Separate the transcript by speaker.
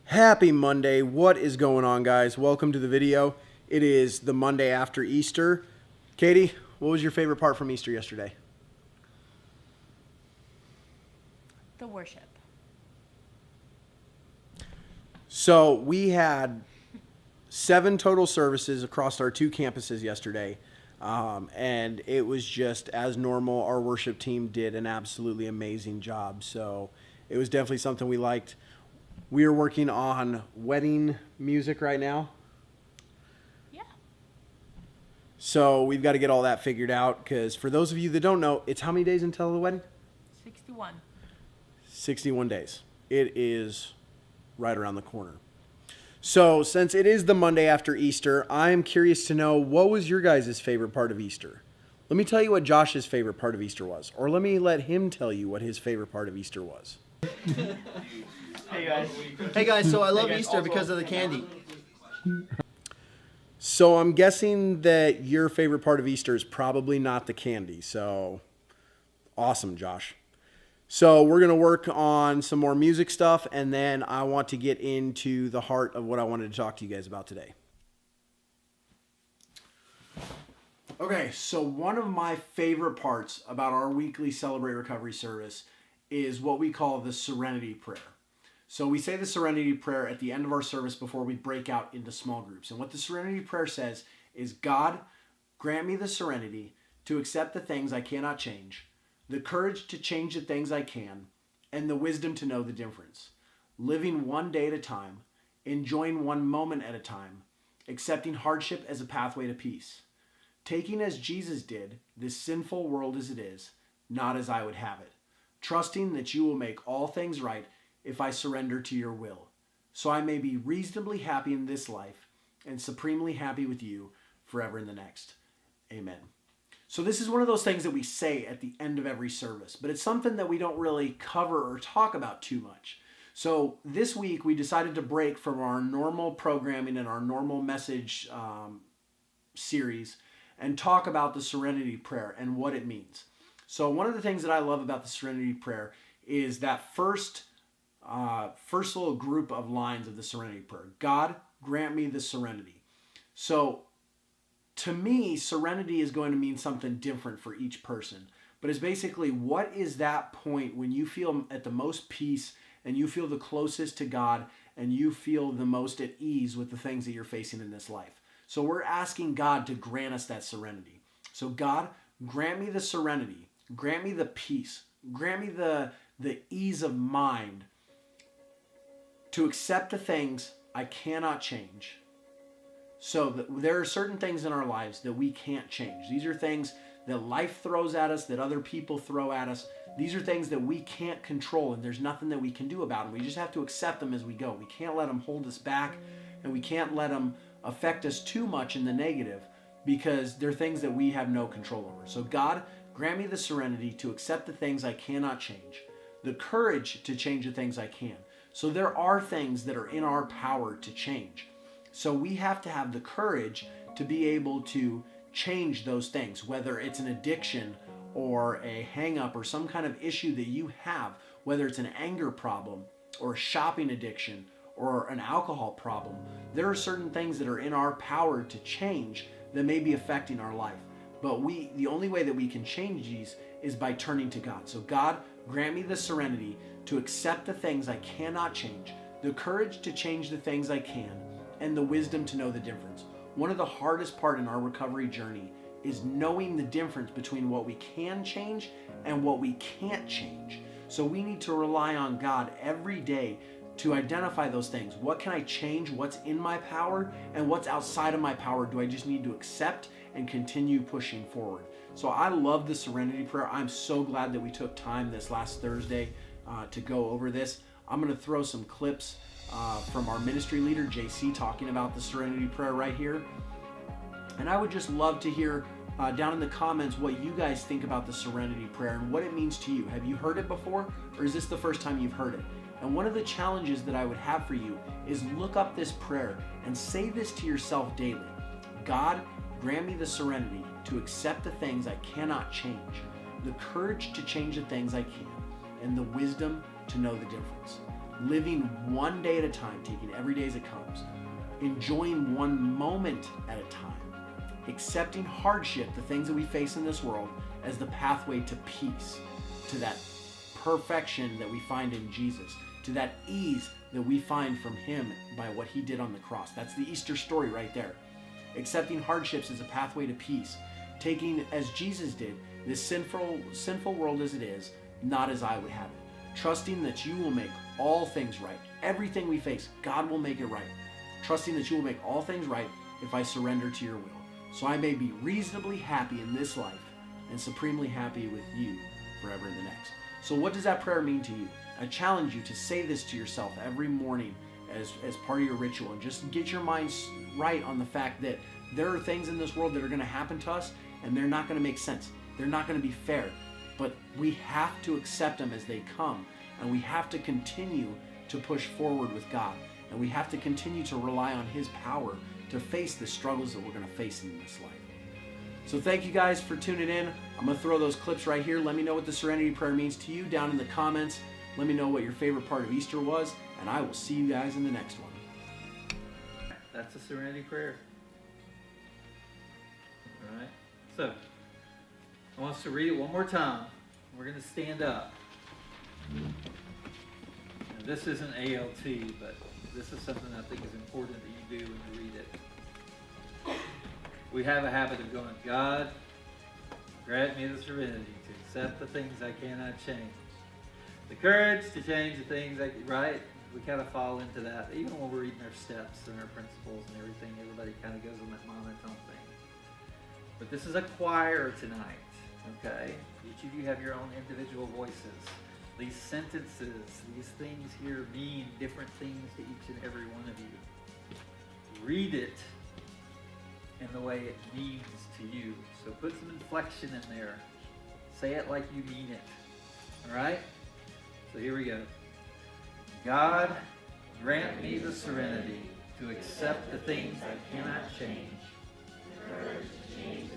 Speaker 1: Happy Monday. What is going on, guys? Welcome to the video. It is the Monday after Easter. Katie, what was your favorite part from Easter yesterday?
Speaker 2: The worship.
Speaker 1: So we had 7 total services across our 2 campuses yesterday. And it was just as normal. Our worship team did an absolutely amazing job. So it was definitely something we liked. We are working on wedding music right now.
Speaker 2: Yeah.
Speaker 1: So we've got to get all that figured out because for those of you that don't know, it's how many days until the wedding?
Speaker 2: 61.
Speaker 1: 61 days. It is right around the corner. So since it is the Monday after Easter, I am curious to know, what was your guys' favorite part of Easter? Let me tell you what Josh's favorite part of Easter was, or let me let him tell you what his favorite part of Easter was.
Speaker 3: Hey guys, so I love Easter because of the candy.
Speaker 1: So I'm guessing that your favorite part of Easter is probably not the candy. So awesome, Josh. So we're going to work on some more music stuff, and then I want to get into the heart of what I wanted to talk to you guys about today. Okay, so one of my favorite parts about our weekly Celebrate Recovery service is what we call the Serenity Prayer. So we say the Serenity Prayer at the end of our service before we break out into small groups. And what the Serenity Prayer says is, God, grant me the serenity to accept the things I cannot change, the courage to change the things I can, and the wisdom to know the difference. Living one day at a time, enjoying one moment at a time, accepting hardship as a pathway to peace. Taking as Jesus did this sinful world as it is, not as I would have it. Trusting that you will make all things right if I surrender to your will, so I may be reasonably happy in this life and supremely happy with you forever in the next. Amen. So this is one of those things that we say at the end of every service, but it's something that we don't really cover or talk about too much. So this week we decided to break from our normal programming and our normal message series and talk about the Serenity Prayer and what it means. So one of the things that I love about the Serenity Prayer is that first little group of lines of the Serenity Prayer. God, grant me the serenity. So to me, serenity is going to mean something different for each person. But it's basically, what is that point when you feel at the most peace and you feel the closest to God and you feel the most at ease with the things that you're facing in this life? So we're asking God to grant us that serenity. So God, grant me the serenity. Grant me the peace. Grant me the ease of mind to accept the things I cannot change. So there are certain things in our lives that we can't change. These are things that life throws at us, that other people throw at us. These are things that we can't control, and there's nothing that we can do about them. We just have to accept them as we go. We can't let them hold us back, and we can't let them affect us too much in the negative, because they're things that we have no control over. So God, grant me the serenity to accept the things I cannot change, the courage to change the things I can. So there are things that are in our power to change. So we have to have the courage to be able to change those things, whether it's an addiction or a hang-up or some kind of issue that you have, whether it's an anger problem or a shopping addiction or an alcohol problem. There are certain things that are in our power to change that may be affecting our life. But the only way that we can change these is by turning to God. So God, grant me the serenity to accept the things I cannot change, the courage to change the things I can, and the wisdom to know the difference. One of the hardest part in our recovery journey is knowing the difference between what we can change and what we can't change. So we need to rely on God every day to identify those things. What can I change? What's in my power? And what's outside of my power? Do I just need to accept and continue pushing forward? So I love the Serenity Prayer. I'm so glad that we took time this last Thursday to go over this. I'm going to throw some clips from our ministry leader, JC, talking about the Serenity Prayer right here. And I would just love to hear down in the comments what you guys think about the Serenity Prayer and what it means to you. Have you heard it before, or is this the first time you've heard it? And one of the challenges that I would have for you is look up this prayer and say this to yourself daily. God, grant me the serenity to accept the things I cannot change, the courage to change the things I can, and the wisdom to know the difference. living one day at a time, taking every day as it comes, enjoying one moment at a time, accepting hardship, the things that we face in this world, as the pathway to peace, to that perfection that we find in Jesus, to that ease that we find from him by what he did on the cross. That's the Easter story right there. Accepting hardships as a pathway to peace, taking, as Jesus did, this sinful world as it is, not as I would have it. Trusting that you will make all things right. Everything we face, God will make it right. Trusting that you will make all things right if I surrender to your will. So I may be reasonably happy in this life and supremely happy with you forever in the next. So what does that prayer mean to you? I challenge you to say this to yourself every morning as part of your ritual, and just get your mind right on the fact that there are things in this world that are going to happen to us and they're not going to make sense. They're not going to be fair, but we have to accept them as they come, and we have to continue to push forward with God, and we have to continue to rely on his power to face the struggles that we're going to face in this life. So thank you guys for tuning in. I'm going to throw those clips right here. Let me know what the Serenity Prayer means to you down in the comments. Let me know what your favorite part of Easter was, and I will see you guys in the next one.
Speaker 4: That's the Serenity Prayer. All right. So, I want us to read it one more time. We're going to stand up. Now, this isn't ALT, but this is something I think is important that you do when you read it. We have a habit of going, God, grant me the serenity to accept the things I cannot change. The courage to change the things right? We kind of fall into that. Even when we're reading our steps and our principles and everything, everybody kind of goes on that monotone thing. But this is a choir tonight, okay? Each of you have your own individual voices. These sentences, these things here mean different things to each and every one of you. Read it in the way it means to you. So put some inflection in there. Say it like you mean it. All right? So here we go. God, grant me the serenity to accept the things I cannot change. The courage to change